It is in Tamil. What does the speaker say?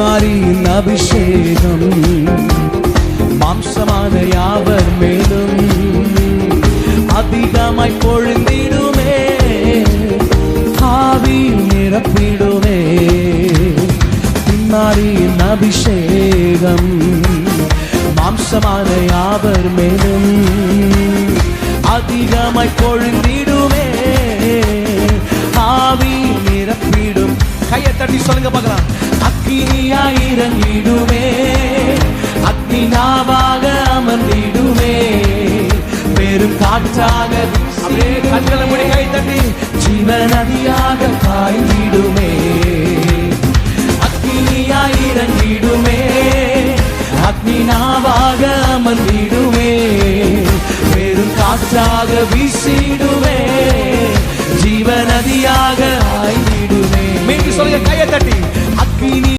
பின்மாரியின் அபிஷேகம் மாம்சமான யாவர் மேலும் அதிகமாய் பொழிந்திடுமே, ஆவி நிரப்பிடுமே. பின்மாரியின் அபிஷேகம் மாம்சமான யாவர் மேலும் அதிகமாய் பொழிந்திடுமே, ஆவி நிரப்பிடும். கையை தட்டி சொல்லுங்க பார்க்கலாம். அக்கினியாய் இறங்கிடுமே, அக்னி நாவாக அமர்ந்திடுமே, பெரும் காற்றாக அப்படியே கண்களை மூடி கை தட்டி ஜீவ நதியாக பாய்ந்திடுமே. அக்கினியாய் இறங்கிடுமே, அக்னி நாவாக அமர்ந்திடுமே, பெரும் காற்றாக வீசிடுமே, ஜீவ நதியாக ஆய்ந்திடுமே. மீண்டும் சொல்லுங்க கையை தட்டி. அக்கினி